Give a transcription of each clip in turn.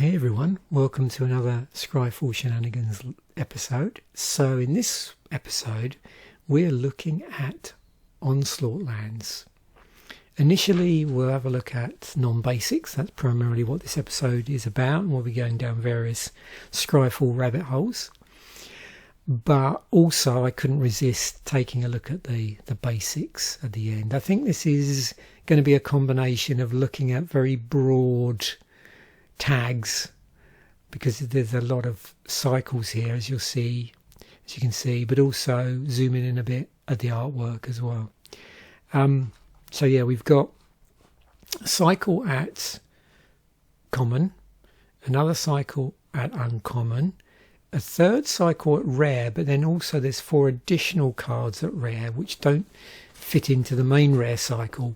Hey everyone, welcome to another Scryfall Shenanigans episode. So in this episode we're looking at Onslaught Lands. Initially we'll have a look at non-basics, that's primarily what this episode is about, and we'll be going down various Scryfall rabbit holes. But also I couldn't resist taking a look at the basics at the end. I think this is going to be a combination of looking at very broad tags, because there's a lot of cycles here as you can see, but also zooming in a bit at the artwork as well. So yeah, we've got a cycle at common, another cycle at uncommon, a third cycle at rare, but then also there's 4 additional cards at rare which don't fit into the main rare cycle,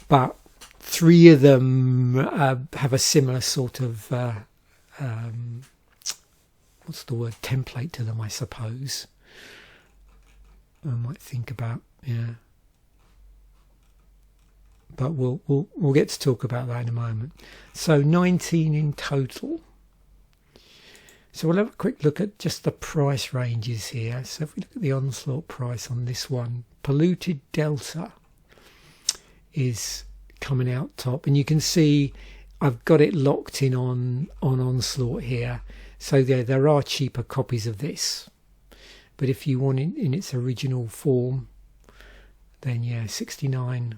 but 3 of them have a similar sort of what's the word, template to them, I suppose. I might think about, yeah, but we'll get to talk about that in a moment. So 19 in total. So we'll have a quick look at just the price ranges here. So if we look at the Onslaught price on this one, Polluted Delta is coming out top, and you can see I've got it locked in on Onslaught here. So there are cheaper copies of this, but if you want it in its original form, then yeah, $69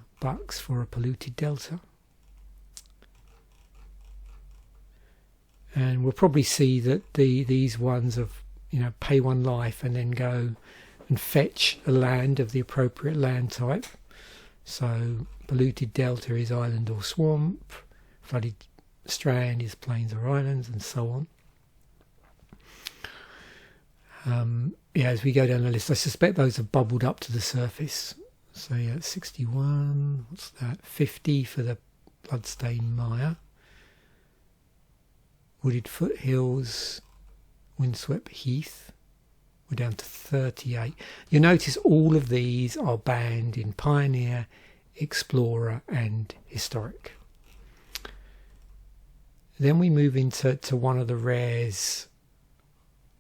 for a Polluted Delta. And we'll probably see that these ones of, pay 1 life and then go and fetch a land of the appropriate land type. So Polluted Delta is island or swamp, Flooded Strand is plains or islands, and so on. Yeah, as we go down the list, I suspect those have bubbled up to the surface. So yeah, 61, what's that, 50 for the Bloodstained Mire. Wooded Foothills, Windswept Heath, we're down to 38. You'll notice all of these are banned in Pioneer, Explorer and Historic. Then we move into one of the rares,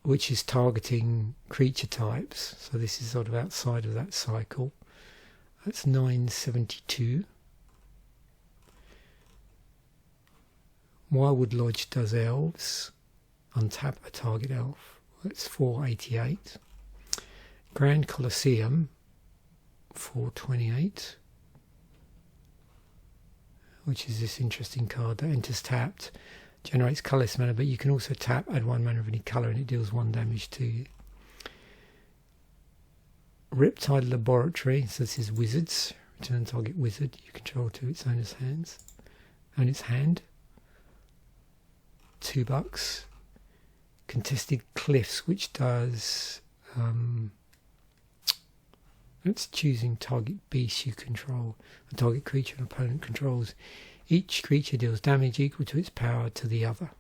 which is targeting creature types. So this is sort of outside of that cycle. That's 972. Wildwood Lodge does elves. Untap a target elf. That's 488. Grand Colosseum, 428. Which is this interesting card that enters tapped, generates colourless mana, but you can also tap, add 1 mana of any colour, and it deals 1 damage to you. Riptide Laboratory, so this is wizards. Return target wizard you control to its owner's hands. And its hand. $2. Contested Cliffs, which does it's choosing target beast you control, a target creature an opponent controls. Each creature deals damage equal to its power to the other,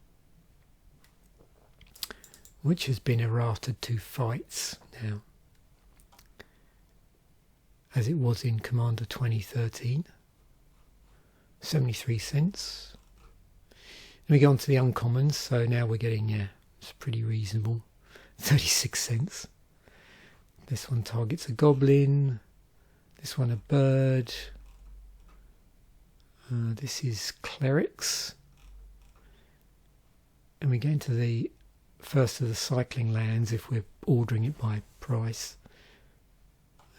which has been errated to fights now, as it was in Commander 2013. 73 cents. And we go on to the uncommons, so now we're getting, yeah, it's pretty reasonable. 36 cents. This one targets a goblin. This one a bird. This is clerics. And we get into the first of the cycling lands if we're ordering it by price.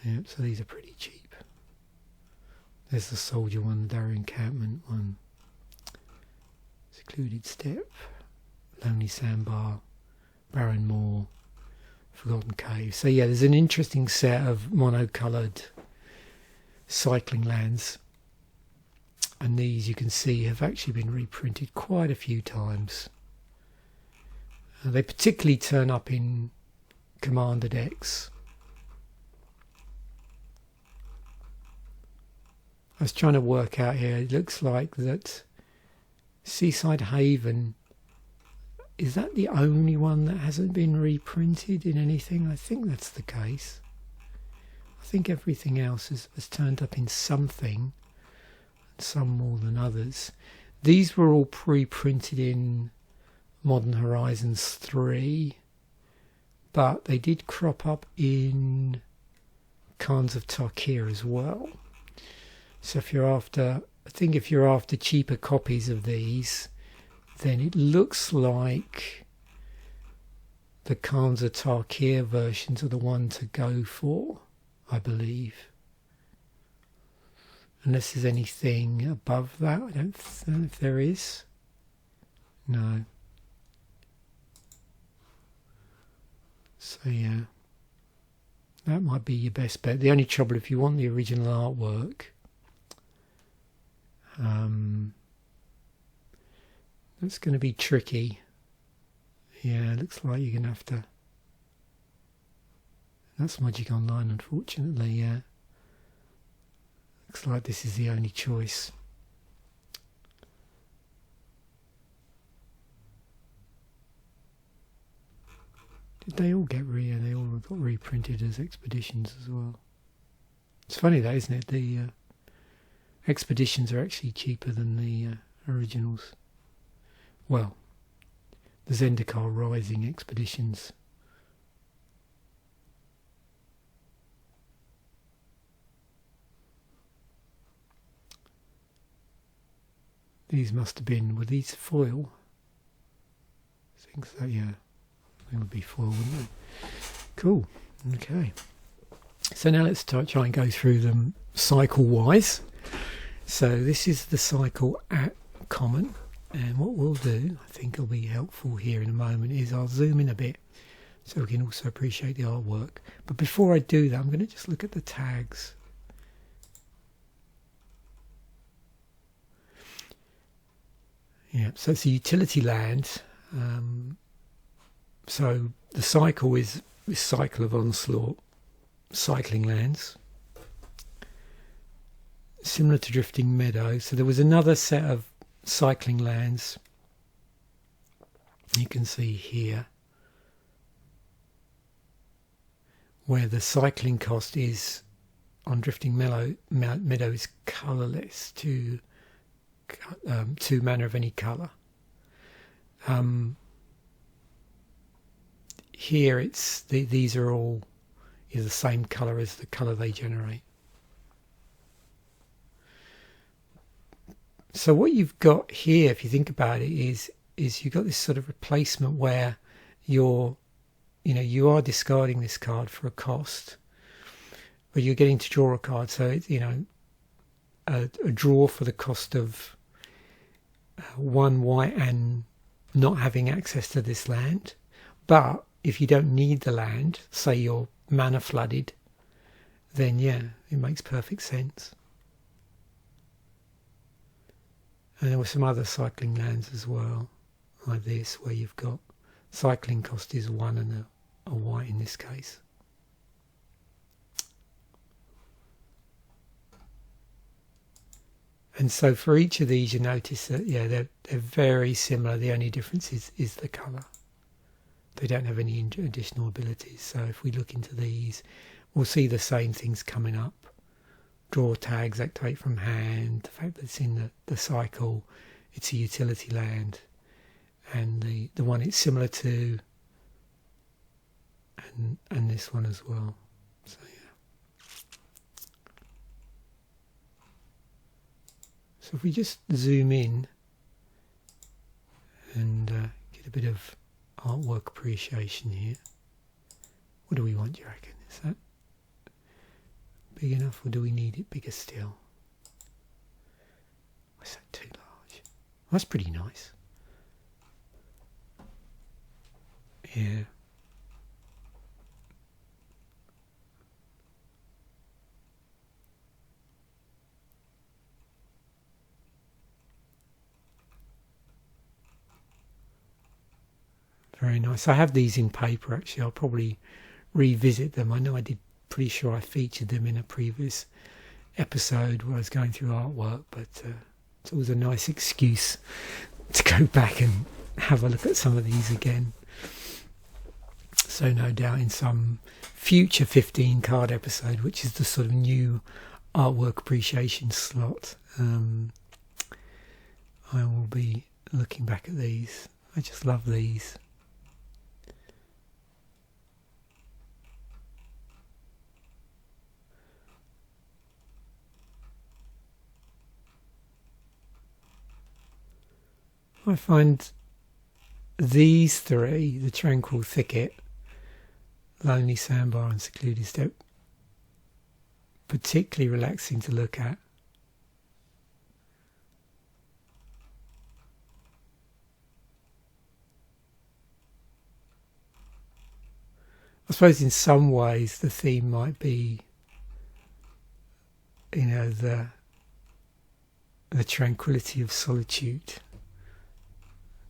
Yep, so these are pretty cheap. There's the soldier one, the Darrow Encampment one. Secluded Step, Lonely Sandbar, Barren Moor, Forgotten Cave. So yeah, there's an interesting set of monocoloured cycling lands, and these you can see have actually been reprinted quite a few times. They particularly turn up in Commander decks. I was trying to work out here, it looks like that Seaside Haven, is that the only one that hasn't been reprinted in anything? I think that's the case. I think everything else has turned up in something, some more than others. These were all pre-printed in Modern Horizons 3, but they did crop up in Khans of Tarkir as well. So if you're after, I think if you're after cheaper copies of these, then it looks like the Khans of Tarkir versions are the one to go for, I believe. Unless there's anything above that, I don't know if there is. No. So yeah, that might be your best bet. The only trouble, if you want the original artwork, that's going to be tricky. Yeah, it looks like you're going to have to. That's Magic Online, unfortunately. Yeah, looks like this is the only choice. Did they all get they all got reprinted as Expeditions as well? It's funny that, isn't it? The Expeditions are actually cheaper than the originals. Well, the Zendikar Rising Expeditions. These must have been, were these foil? I think so, yeah. They would be foil, wouldn't they? Cool, okay. So now let's try and go through them cycle-wise. So this is the cycle at common. And what we'll do, I think will be helpful here in a moment, is I'll zoom in a bit so we can also appreciate the artwork. But before I do that, I'm going to just look at the tags. Yeah, so it's a utility land. So the cycle is this cycle of Onslaught cycling lands. Similar to Drifting Meadow. So there was another set of cycling lands you can see here where the cycling cost is on Drifting Meadow is colourless to 2 mana of any colour. Here it's these are all the same colour as the colour they generate. So what you've got here, if you think about it, is you've got this sort of replacement where you are discarding this card for a cost, but you're getting to draw a card. So it's a draw for the cost of 1 white and not having access to this land. But if you don't need the land, say you're mana flooded, then yeah, it makes perfect sense. And there were some other cycling lands as well, like this, where you've got cycling cost is 1 and a white in this case. And so for each of these, you notice that yeah, they're very similar. The only difference is the colour. They don't have any additional abilities. So if we look into these, we'll see the same things coming up. Draw tags, activate from hand, the fact that it's in the cycle, it's a utility land, and the one it's similar to, and this one as well. So yeah. So if we just zoom in and get a bit of artwork appreciation here. What do we want, do you reckon? Is that big enough, or do we need it bigger still? Or is that too large? Well, that's pretty nice. Yeah. Very nice. I have these in paper actually. I'll probably revisit them. I know I did, pretty sure I featured them in a previous episode where I was going through artwork, but it's always a nice excuse to go back and have a look at some of these again. So no doubt in some future 15 card episode, which is the sort of new artwork appreciation slot, I will be looking back at these. I just love these. I find these three, the Tranquil Thicket, Lonely Sandbar and Secluded Step, particularly relaxing to look at. I suppose in some ways the theme might be, you know, the tranquility of solitude,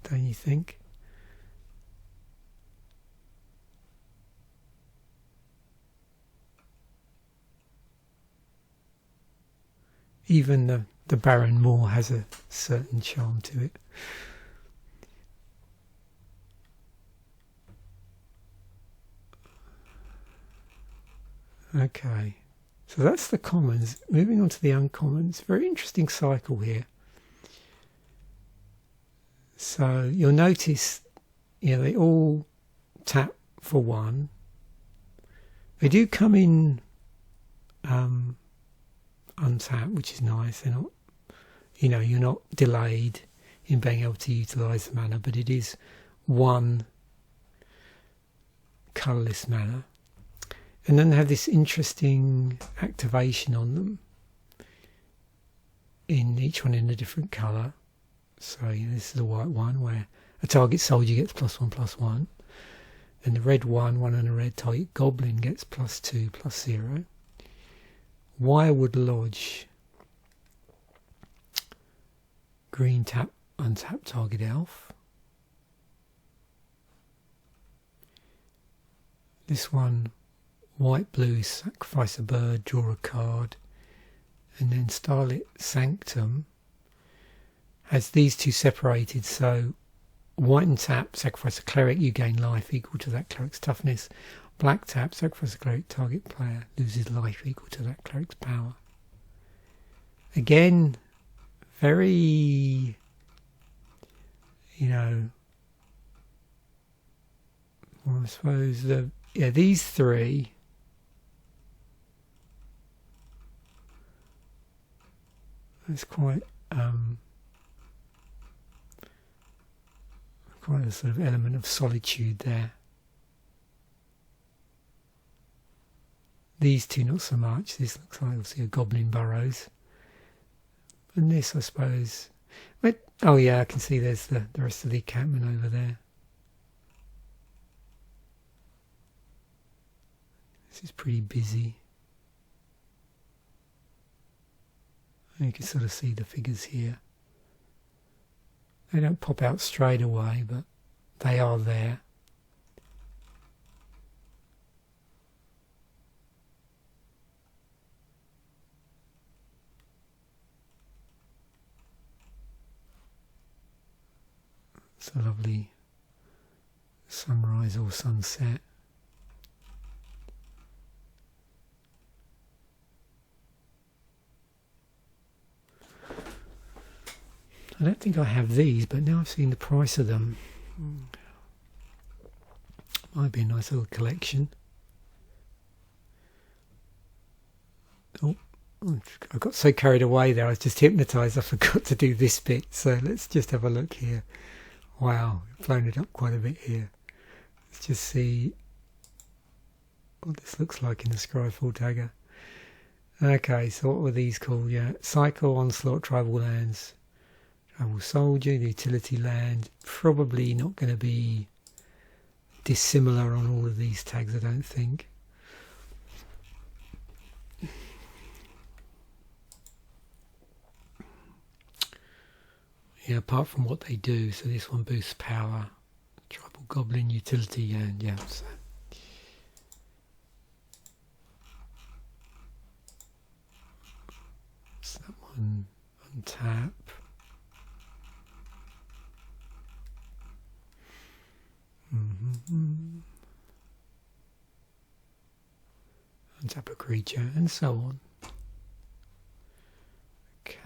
don't you think? Even the barren moor has a certain charm to it. Okay, so that's the commons. Moving on to the uncommons. Very interesting cycle here. So you'll notice, you know, they all tap for one. They do come in untapped, which is nice. They're not, you know, you're not delayed in being able to utilise the mana, but it is one colourless mana. And then they have this interesting activation on them, in each one in a different colour. So you know, this is a white one where a target soldier gets +1/+1, and the red one and a red target goblin gets +2/+0. Wirewood Lodge, green tap, untap target elf. This one, white blue, sacrifice a bird, draw a card. And then Starlit Sanctum has these two separated, so white and tap, sacrifice a cleric, you gain life equal to that cleric's toughness. Black tap, sacrifice a cleric, target player loses life equal to that cleric's power. Again, very, you know, well, I suppose these three it's quite a sort of element of solitude there. These two not so much. This looks like obviously a goblin burrows. And this, I suppose, but, oh yeah, I can see there's the rest of the encampment over there. This is pretty busy. And you can sort of see the figures here. They don't pop out straight away, but they are there. It's a lovely sunrise or sunset. I don't think I have these, but now I've seen the price of them. Might be a nice little collection. Oh, I got so carried away there, I was just hypnotised, I forgot to do this bit. So let's just have a look here. Wow, we've blown it up quite a bit here. Let's just see what this looks like in the Scryfall dagger. Okay, so what were these called? Yeah, Cycle, Onslaught, Tribal Lands, Tribal Soldier, the Utility Land. Probably not going to be dissimilar on all of these tags, I don't think. Yeah, apart from what they do, so this one boosts power, Tribal Goblin, Utility, and yeah, so. What's that one? Untap. Untap a creature, and so on. Okay.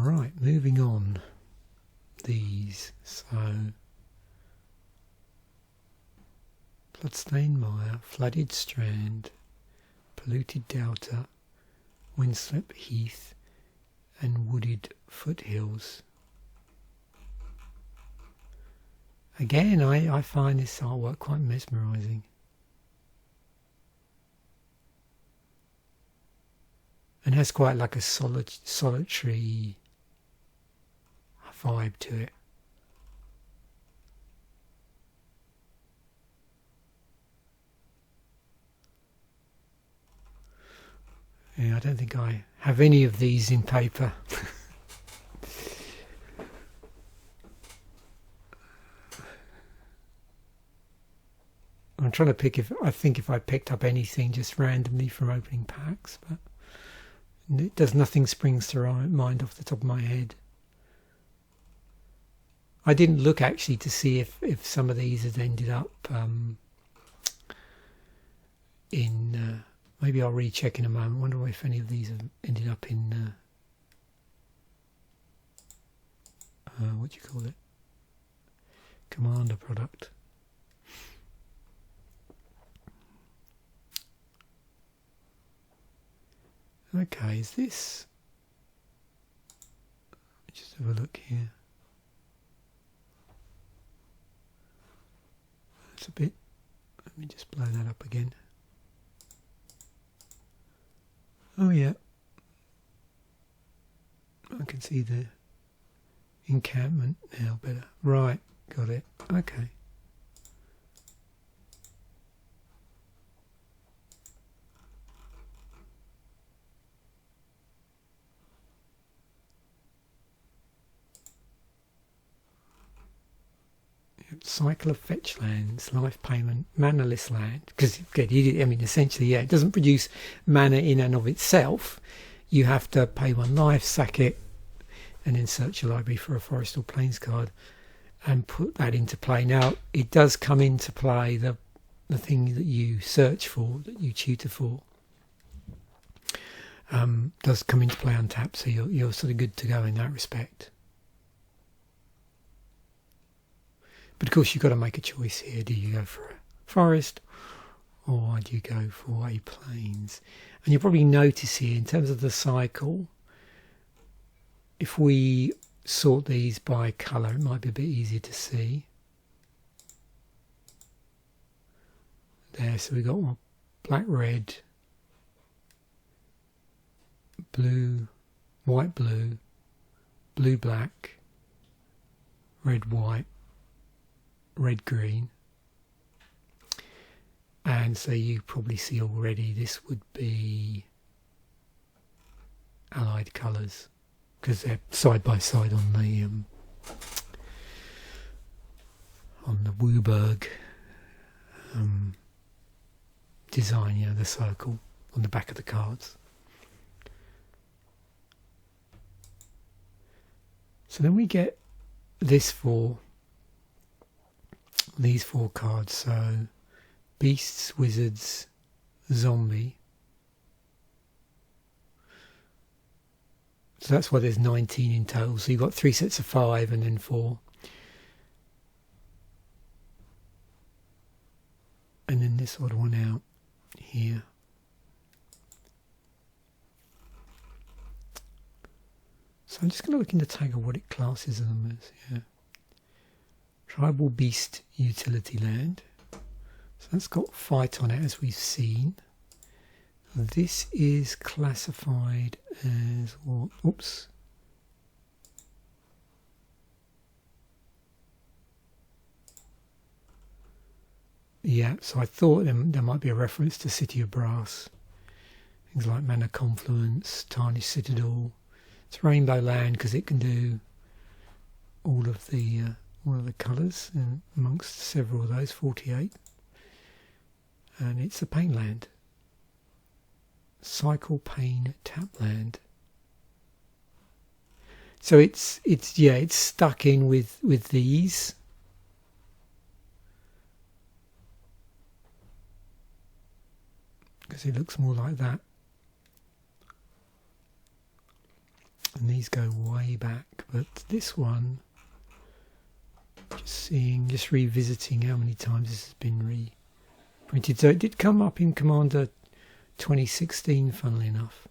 Right, moving on. These, so bloodstained mire, flooded strand, polluted delta, windswept heath, and wooded foothills. Again, I find this artwork quite mesmerising. And has quite like a solitary vibe to it. Yeah, I don't think I have any of these in paper. I'm trying to pick if I picked up anything just randomly from opening packs, but nothing springs to mind off the top of my head. I didn't look actually to see if some of these had ended up in. Maybe I'll recheck in a moment. I wonder if any of these have ended up in. What do you call it? Commander product. Okay, is this? Just have a look here. That's a bit. Let me just blow that up again. Oh yeah, I can see the encampment now better. Right, got it. Okay. Cycle of fetch lands, life payment, manaless land. Because I mean, essentially, yeah, it doesn't produce mana in and of itself. You have to pay 1 life, sack it, and then search your library for a forest or plains card, and put that into play. Now, it does come into play the thing that you search for, that you tutor for, does come into play untapped. So you're sort of good to go in that respect. But of course, you've got to make a choice here. Do you go for a forest or do you go for a plains? And you'll probably notice here, in terms of the cycle, if we sort these by colour, it might be a bit easier to see. There, so we've got one black, red, blue, white, blue, blue, black, red, white, red, green. And so you probably see already this would be allied colours, because they're side by side on the Wooburg design, you know, the circle on the back of the cards. So then we get these four cards. So beasts, wizards, zombie. So that's why there's 19 in total. So you've got 3 sets of 5 and then 4. And then this odd one out here. So I'm just going to look in the tag of what it classes them as. Yeah. Tribal beast utility land. So that's got fight on it, as we've seen. This is classified as what? Oops. Yeah, so I thought there might be a reference to City of Brass. Things like Mana Confluence, Tarnished Citadel. It's Rainbow Land because it can do all of the colours, and amongst several of those, 48. And it's a pain land. Cycle Pain Tap Land. So it's stuck in with these. Because it looks more like that. and these go way back, but this one, just revisiting how many times this has been reprinted. So it did come up in Commander 2016, funnily enough.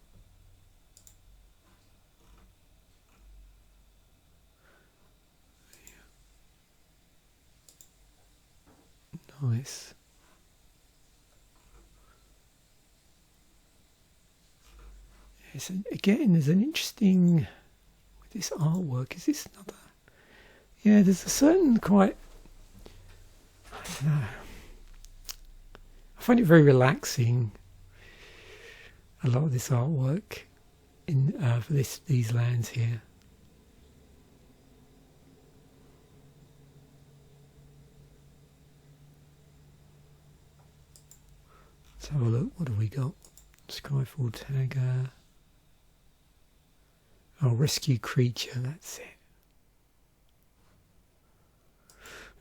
Nice. Yes, and again, there's an interesting with this artwork. Is this another? Yeah, there's a certain quite. I don't know. I find it very relaxing. A lot of this artwork in for these lands here. Let's have a look. What have we got? Scryfall Tagger. Oh, rescue creature. That's it.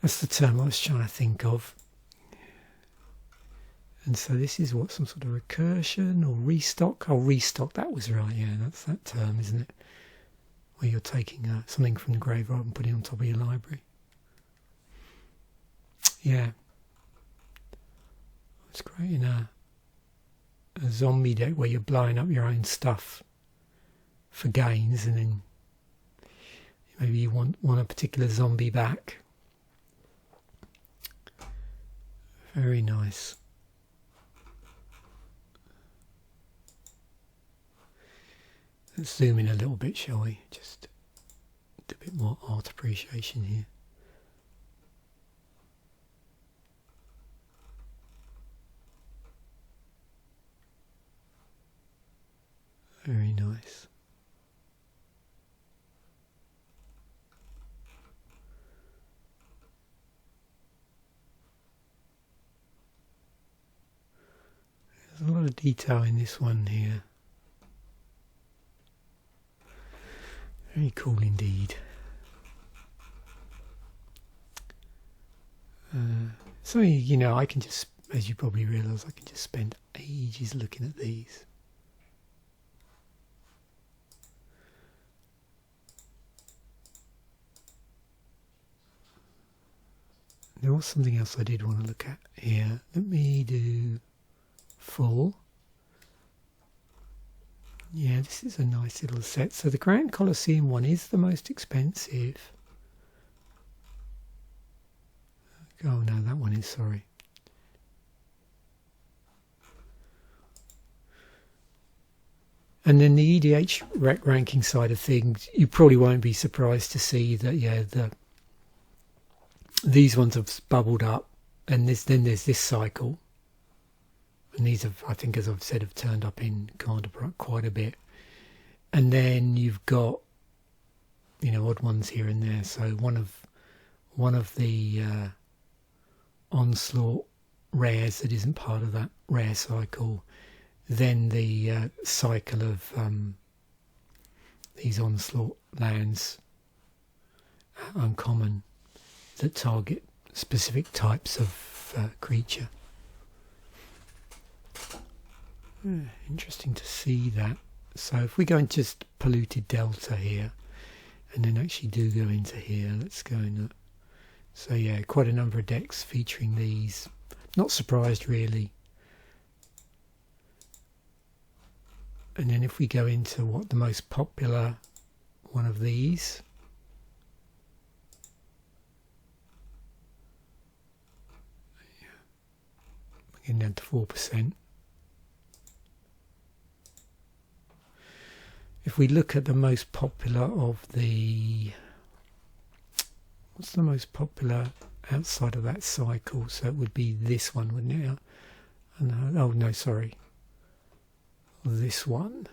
That's the term I was trying to think of. And so this is what, some sort of recursion or restock? Oh, restock, that was right, yeah, that's that term, isn't it? Where you're taking something from the graveyard and putting it on top of your library. Yeah. It's creating a zombie deck where you're blowing up your own stuff for gains, and then maybe you want a particular zombie back. Very nice. Let's zoom in a little bit, shall we? Just a bit more art appreciation here. Very nice. There's a lot of detail in this one here. Very cool indeed. So, you know, I can just, as you probably realise, I can just spend ages looking at these. There was something else I did want to look at here. Let me do full. Yeah, this is a nice little set. So the Grand Colosseum one is the most expensive. Oh no, that one is, sorry. And then the EDHRec ranking side of things, you probably won't be surprised to see that, yeah, these ones have bubbled up, and then there's this cycle. And these have, I think, as I've said, have turned up in Commander quite a bit. And then you've got, you know, odd ones here and there. So one of the Onslaught rares that isn't part of that rare cycle. Then the cycle of these Onslaught Lands, uncommon, that target specific types of creature. Interesting to see that. So if we go into just polluted delta here, and then actually do go into here, let's go in. So yeah, quite a number of decks featuring these. Not surprised really. And then if we go into what the most popular one of these, we're getting down to 4%. If we look at the most popular of the, what's the most popular outside of that cycle? So it would be this one, wouldn't it? And, oh no, sorry. This one.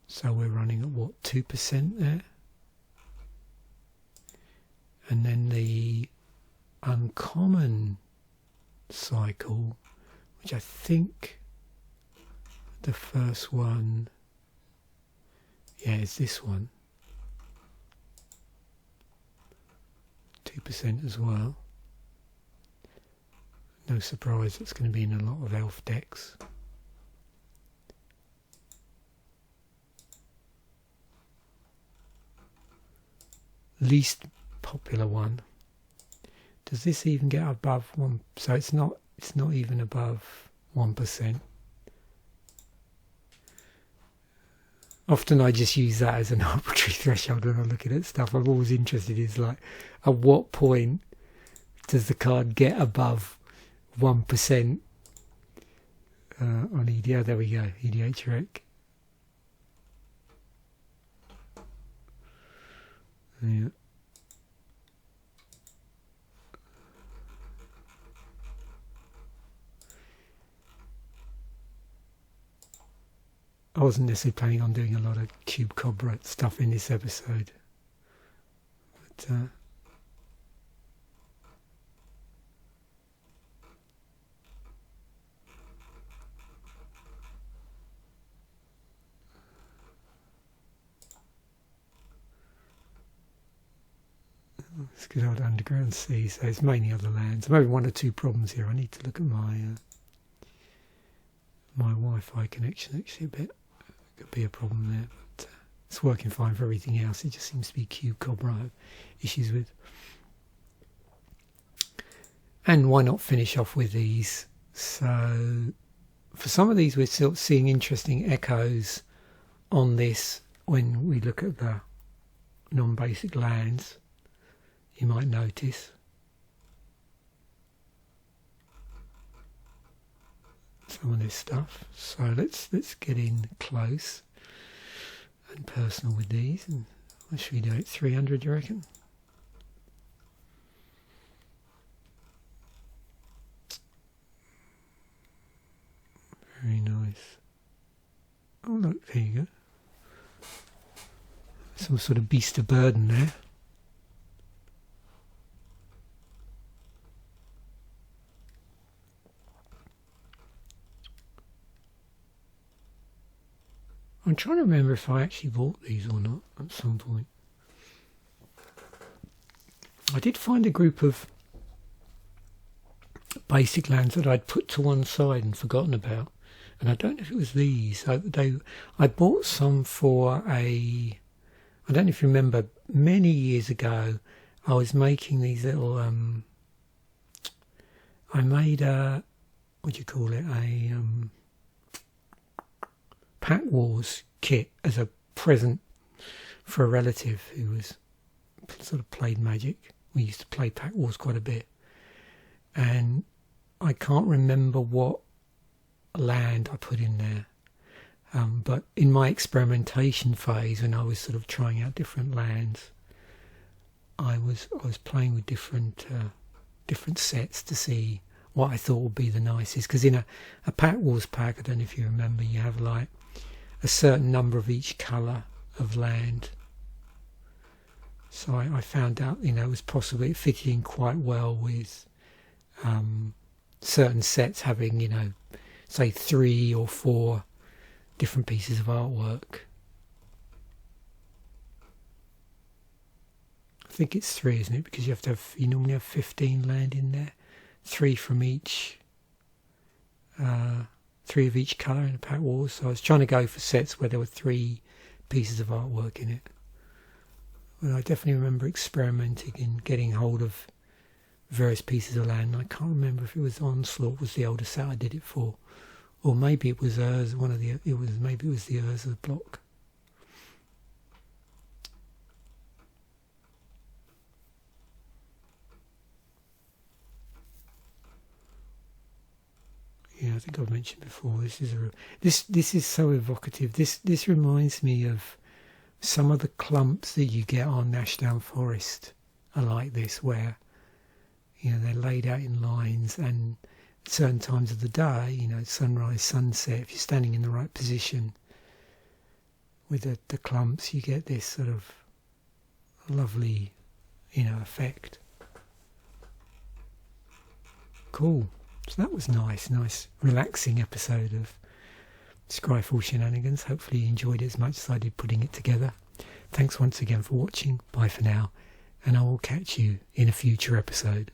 So we're running at what, 2% there? And then the uncommon cycle, which I think the first one, yeah, is this one. 2% as well. No surprise, it's going to be in a lot of elf decks. least popular one. Does this even get above 1? So it's not even above 1%. Often I just use that as an arbitrary threshold when I'm looking at stuff. I'm always interested in like, at what point does the card get above 1% on EDH? There we go, EDHRec. Yeah. I wasn't necessarily planning on doing a lot of Cube Cobra stuff in this episode, but it's good old underground sea, so it's mainly other lands. I'm having 1 or 2 problems here. I need to look at my my Wi-Fi connection actually a bit. Could be a problem there, but it's working fine for everything else. It just seems to be Cube Cobra I have issues with. And why not finish off with these? So for some of these we're still seeing interesting echoes on this when we look at the non-basic lands. You might notice some of this stuff. So let's get in close and personal with these. And what should we do? At 300, you reckon? Very nice. Oh look, there you go. Some sort of beast of burden there. I'm trying to remember if I actually bought these or not at some point. I did find a group of basic lands that I'd put to one side and forgotten about. And I don't know if it was these. I bought some for I don't know if you remember, many years ago, I was making these little, I made a, what do you call it, a Pack Wars kit as a present for a relative who was sort of played Magic. We used to play Pack Wars quite a bit, and I can't remember what land I put in there, but in my experimentation phase, when I was sort of trying out different lands, I was playing with different sets to see what I thought would be the nicest. Because in a Pack Wars pack, I don't know if you remember, you have like a certain number of each colour of land. So I found out, it was possible, it fitted in quite well with certain sets having, say 3 or 4 different pieces of artwork. I think it's 3, isn't it? Because you normally have 15 land in there, 3 from each. 3 of each colour in a Pack Wars. So I was trying to go for sets where there were 3 pieces of artwork in it. Well, I definitely remember experimenting and getting hold of various pieces of land. I can't remember if it was Onslaught was the older set I did it for, or maybe it was maybe it was the Urza block. Yeah, I think I've mentioned before. This is so evocative. This reminds me of some of the clumps that you get on Ashdown Forest are like this, where they're laid out in lines, and at certain times of the day, sunrise, sunset, if you're standing in the right position with the clumps, you get this sort of lovely, effect. Cool. So that was nice relaxing episode of Scryfall Shenanigans. Hopefully you enjoyed it as much as I did putting it together. Thanks once again for watching. Bye for now, and I will catch you in a future episode.